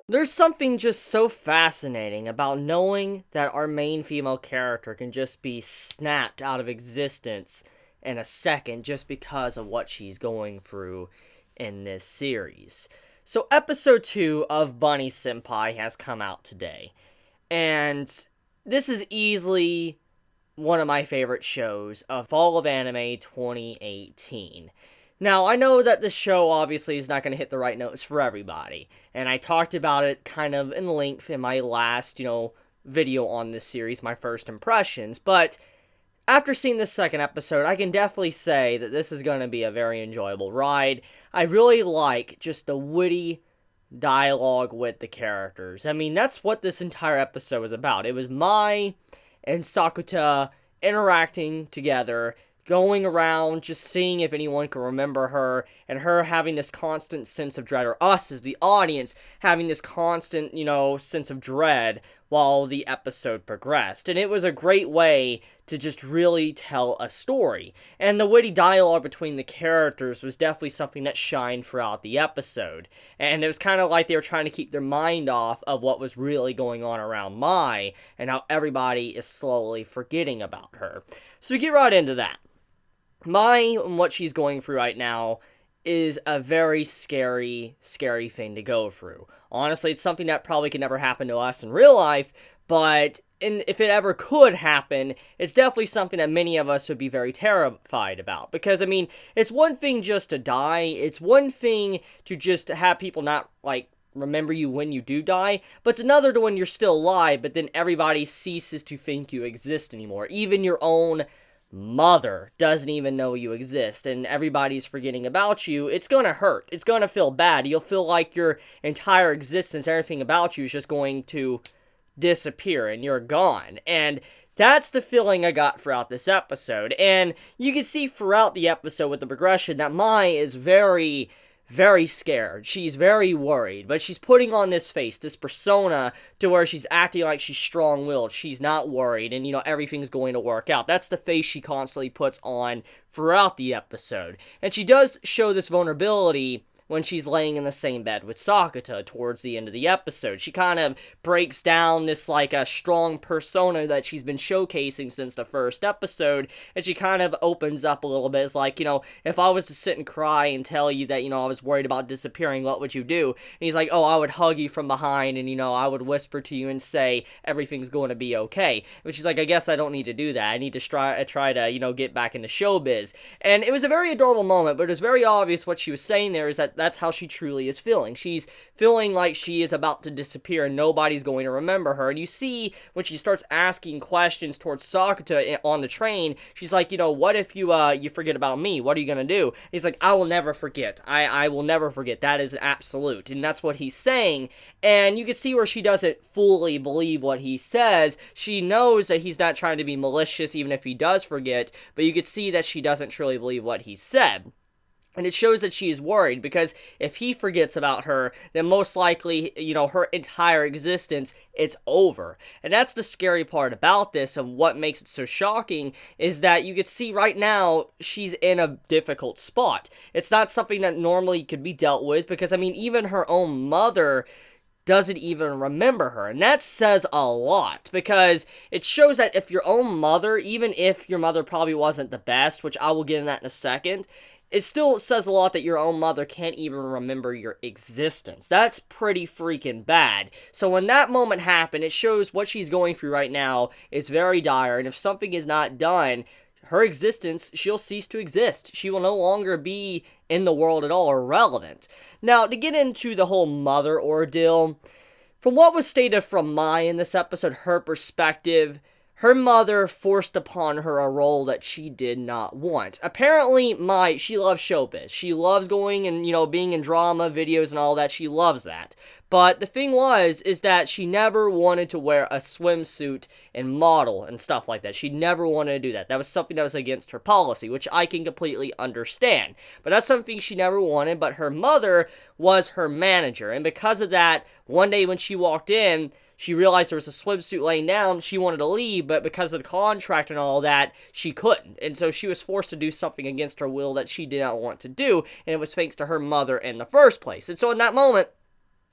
There's something just so fascinating about knowing that our main female character can just be snapped out of existence in a second just because of what she's going through in this series. So, episode 2 of Bunny Senpai has come out today, and this is easily one of my favorite shows of all of anime 2018. Now, I know that this show obviously is not going to hit the right notes for everybody, and I talked about it kind of in length in my last, video on this series, my first impressions, but after seeing this second episode, I can definitely say that this is going to be a very enjoyable ride. I really like just the witty dialogue with the characters. I mean, that's what this entire episode was about. It was Mai and Sakuta interacting together, going around, just seeing if anyone can remember her, and her having this constant sense of dread, or us as the audience having this constant, sense of dread while the episode progressed. And it was a great way to just really tell a story. And the witty dialogue between the characters was definitely something that shined throughout the episode. And it was kind of like they were trying to keep their mind off of what was really going on around Mai, and how everybody is slowly forgetting about her. So we get right into that. Mai and what she's going through right now is a very scary thing to go through. Honestly, it's something that probably could never happen to us in real life, but if it ever could happen, it's definitely something that many of us would be very terrified about. Because, I mean, it's one thing just to die, it's one thing to just have people not, remember you when you do die, but it's another to when you're still alive, but then everybody ceases to think you exist anymore. Even your own mother doesn't even know you exist, and everybody's forgetting about you. It's gonna hurt. It's gonna feel bad. You'll feel like your entire existence, everything about you is just going to disappear, and you're gone. And that's the feeling I got throughout this episode. And you can see throughout the episode with the progression that Mai is very scared. She's very worried, but she's putting on this face, this persona, to where she's acting like she's strong-willed. She's not worried, and, everything's going to work out. That's the face she constantly puts on throughout the episode. And she does show this vulnerability when she's laying in the same bed with Sakuta towards the end of the episode. She kind of breaks down this, a strong persona that she's been showcasing since the first episode, and she kind of opens up a little bit. It's like, if I was to sit and cry and tell you that, I was worried about disappearing, what would you do? And he's like, oh, I would hug you from behind, and, I would whisper to you and say, everything's going to be okay. But she's like, I guess I don't need to do that. I need to try to, get back into showbiz. And it was a very adorable moment, but it was very obvious what she was saying there is that that's how she truly is feeling. She's feeling like she is about to disappear and nobody's going to remember her. And you see when she starts asking questions towards Sakuta on the train, she's like, what if you forget about me? What are you gonna do? And he's like, I will never forget. I will never forget. That is absolute. And that's what he's saying. And you can see where she doesn't fully believe what he says. She knows that he's not trying to be malicious even if he does forget, but you can see that she doesn't truly believe what he said. And it shows that she is worried, because if he forgets about her, then most likely, her entire existence, it's over. And that's the scary part about this, and what makes it so shocking, is that you could see right now, she's in a difficult spot. It's not something that normally could be dealt with, because, even her own mother doesn't even remember her. And that says a lot, because it shows that if your own mother, even if your mother probably wasn't the best, which I will get in that in a second, it still says a lot that your own mother can't even remember your existence. That's pretty freaking bad. So when that moment happened, it shows what she's going through right now is very dire, and if something is not done, her existence, she'll cease to exist. She will no longer be in the world at all, or relevant. Now, to get into the whole mother ordeal, from what was stated from Mai in this episode, her perspective, her mother forced upon her a role that she did not want. Apparently, Mai, she loves showbiz. She loves going and, being in drama, videos, and all that. She loves that. But the thing is that she never wanted to wear a swimsuit and model and stuff like that. She never wanted to do that. That was something that was against her policy, which I can completely understand. But that's something she never wanted, but her mother was her manager. And because of that, one day when she walked in, she realized there was a swimsuit laying down, she wanted to leave, but because of the contract and all that, she couldn't. And so she was forced to do something against her will that she did not want to do, and it was thanks to her mother in the first place. And so in that moment,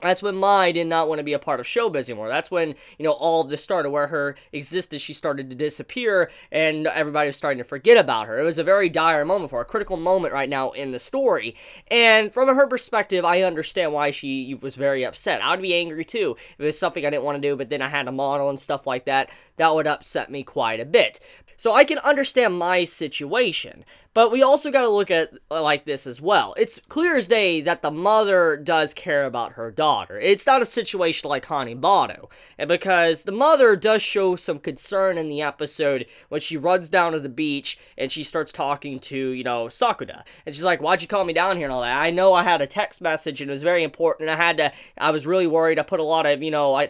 that's when Mai did not want to be a part of showbiz anymore. That's when, all of this started, where her existence, she started to disappear, and everybody was starting to forget about her. It was a very dire moment for her, a critical moment right now in the story. And from her perspective, I understand why she was very upset. I would be angry too. If it was something I didn't want to do, but then I had to model and stuff like that, that would upset me quite a bit. So I can understand my situation. But we also got to look at it like this as well. It's clear as day that the mother does care about her daughter. It's not a situation like Hanebado. And because the mother does show some concern in the episode when she runs down to the beach and she starts talking to, Sakuda. And she's like, why'd you call me down here and all that? I know I had a text message and it was very important. And I was really worried. I put a lot of,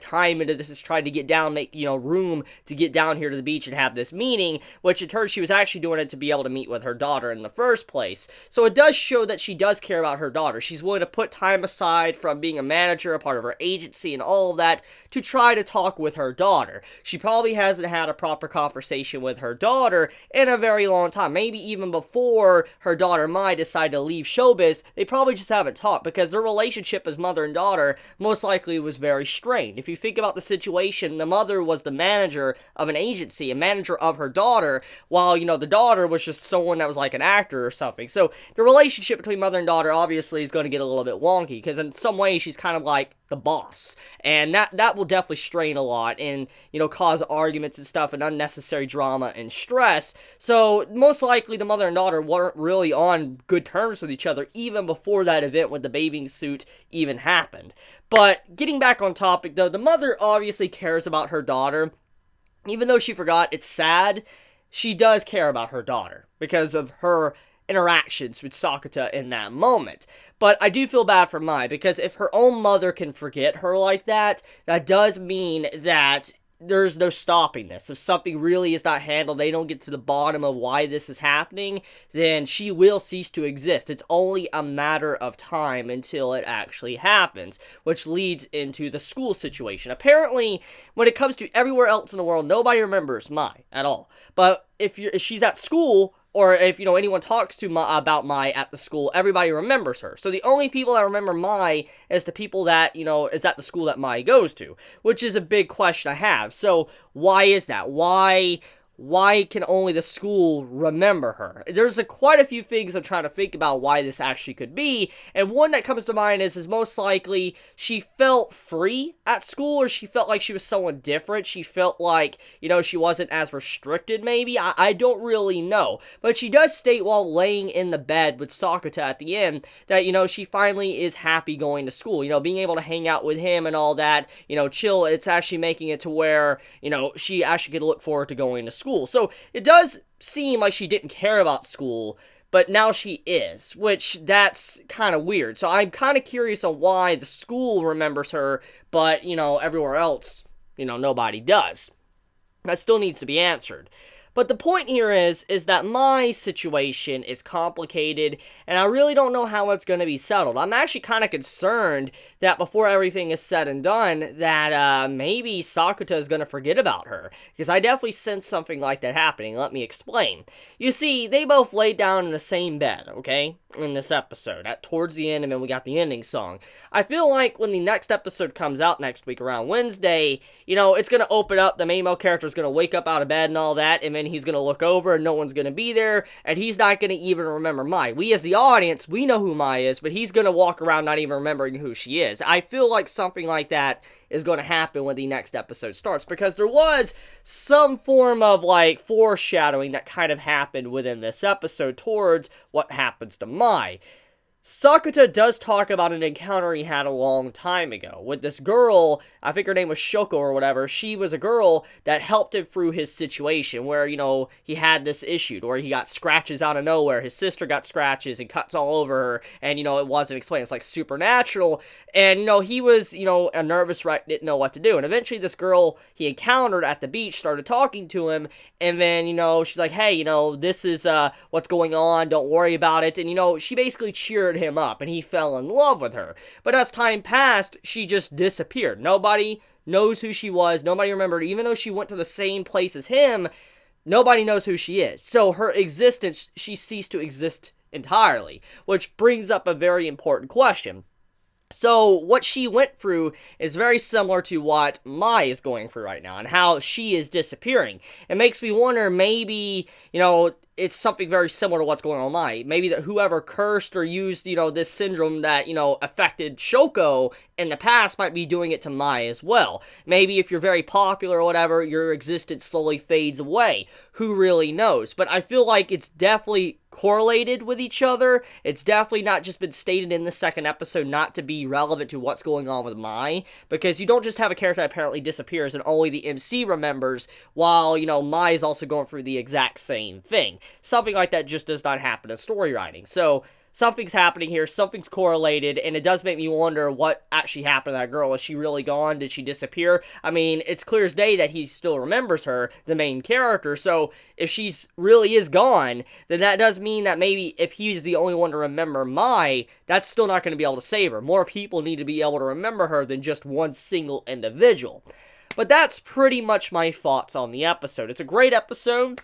time into this, trying to get down, make, room to get down here to the beach and have this meeting, which in turn she was actually doing it to be able to meet with her daughter in the first place. So it does show that she does care about her daughter. She's willing to put time aside from being a manager, a part of her agency, and all of that to try to talk with her daughter. She probably hasn't had a proper conversation with her daughter in a very long time. Maybe even before her daughter Mai decided to leave showbiz, they probably just haven't talked, because their relationship as mother and daughter most likely was very strained. If you think about the situation, the mother was the manager of an agency, a manager of her daughter, while, the daughter was just someone that was like an actor or something. So the relationship between mother and daughter obviously is going to get a little bit wonky, because in some ways she's kind of like the boss, and that will definitely strain a lot and cause arguments and stuff and unnecessary drama and stress. So most likely the mother and daughter weren't really on good terms with each other even before that event with the bathing suit even happened. But getting back on topic though, the mother obviously cares about her daughter. Even though she forgot, it's sad, she does care about her daughter because of her interactions with Sakuta in that moment. But I do feel bad for Mai, because if her own mother can forget her like that, that does mean that there's no stopping this. If something really is not handled, they don't get to the bottom of why this is happening, then she will cease to exist. It's only a matter of time until it actually happens, which leads into the school situation. Apparently, when it comes to everywhere else in the world, nobody remembers Mai at all. But if she's at school, or if, anyone talks to about Mai at the school, everybody remembers her. So the only people that remember Mai is the people that, is at the school that Mai goes to, which is a big question I have. So why is that? Why can only the school remember her? There's quite a few things I'm trying to think about why this actually could be, and one that comes to mind is most likely she felt free at school, or she felt like she was someone different. She felt like, she wasn't as restricted maybe. I don't really know. But she does state while laying in the bed with Sakuta at the end that, she finally is happy going to school. Being able to hang out with him and all that, chill, it's actually making it to where, she actually could look forward to going to school. So it does seem like she didn't care about school, but now she is, which that's kind of weird. So I'm kind of curious on why the school remembers her, but, everywhere else, nobody does. That still needs to be answered. But the point here is that my situation is complicated, and I really don't know how it's going to be settled. I'm actually kind of concerned that before everything is said and done, that maybe Sakuta is going to forget about her, because I definitely sense something like that happening. Let me explain. You see, they both laid down in the same bed, okay, in this episode, towards the end, and then we got the ending song. I feel like when the next episode comes out next week around Wednesday, it's going to open up, the main male character is going to wake up out of bed and all that, and then he's going to look over and no one's going to be there, and he's not going to even remember Mai. We as the audience, we know who Mai is, but he's going to walk around not even remembering who she is. I feel like something like that is going to happen when the next episode starts, because there was some form of foreshadowing that kind of happened within this episode towards what happens to Mai. Sakuta does talk about an encounter he had a long time ago with this girl. I think her name was Shoko or whatever. She was a girl that helped him through his situation where, he had this issue where he got scratches out of nowhere. His sister got scratches and cuts all over her, and, it wasn't explained. It's like supernatural. And, he was, a nervous wreck, didn't know what to do. And eventually this girl he encountered at the beach started talking to him, and then, she's like, hey, this is what's going on. Don't worry about it. And, she basically cheered him up, and he fell in love with her. But as time passed, she just disappeared. Nobody knows who she was. Nobody remembered, even though she went to the same place as him, nobody knows who she is. So her existence, she ceased to exist entirely, which brings up a very important question. So what she went through is very similar to what Mai is going through right now and how she is disappearing. It makes me wonder, maybe, it's something very similar to what's going on with Mai. Maybe that whoever cursed or used, this syndrome that, affected Shoko in the past might be doing it to Mai as well. Maybe if you're very popular or whatever, your existence slowly fades away. Who really knows? But I feel like it's definitely correlated with each other. It's definitely not just been stated in the second episode not to be relevant to what's going on with Mai, because you don't just have a character that apparently disappears and only the MC remembers, while, Mai is also going through the exact same thing. Something like that just does not happen in story writing. So something's happening here, something's correlated, and it does make me wonder what actually happened to that girl. Is she really gone? Did she disappear? I mean, it's clear as day that he still remembers her, the main character, so if she's really is gone, then that does mean that maybe if he's the only one to remember Mai, that's still not going to be able to save her. More people need to be able to remember her than just one single individual. But that's pretty much my thoughts on the episode. It's a great episode,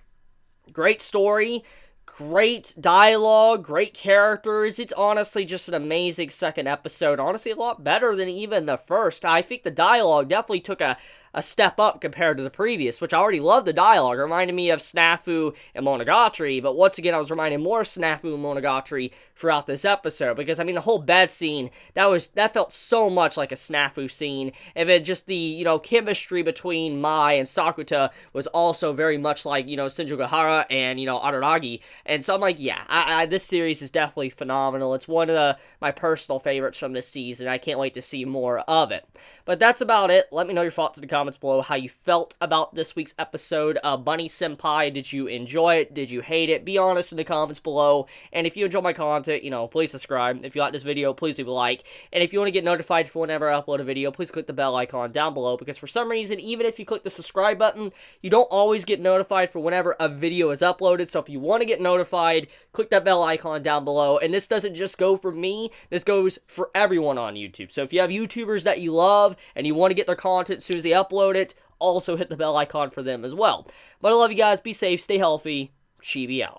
great story, great dialogue, great characters. It's honestly just an amazing second episode. Honestly, a lot better than even the first. I think the dialogue definitely took a step up compared to the previous, which I already loved the dialogue. It reminded me of Snafu and Monogatari, but once again, I was reminded more of Snafu and Monogatari throughout this episode, because, I mean, the whole bed scene, that felt so much like a Snafu scene, and then just the, chemistry between Mai and Sakuta was also very much like, Shinjogahara and, Araragi, and so I'm like, yeah, this series is definitely phenomenal. It's one of my personal favorites from this season. I can't wait to see more of it. But that's about it. Let me know your thoughts in the comments below, how you felt about this week's episode of Bunny Senpai. Did you enjoy it? Did you hate it? Be honest in the comments below. And if you enjoy my content, please subscribe. If you like this video, please leave a like. And if you want to get notified for whenever I upload a video, please click the bell icon down below, because for some reason, even if you click the subscribe button, you don't always get notified for whenever a video is uploaded. So if you want to get notified, click that bell icon down below. And this doesn't just go for me, this goes for everyone on YouTube. So if you have YouTubers that you love and you want to get their content as soon as they upload it, also hit the bell icon for them as well. But I love you guys. Be safe. Stay healthy. Chibi out.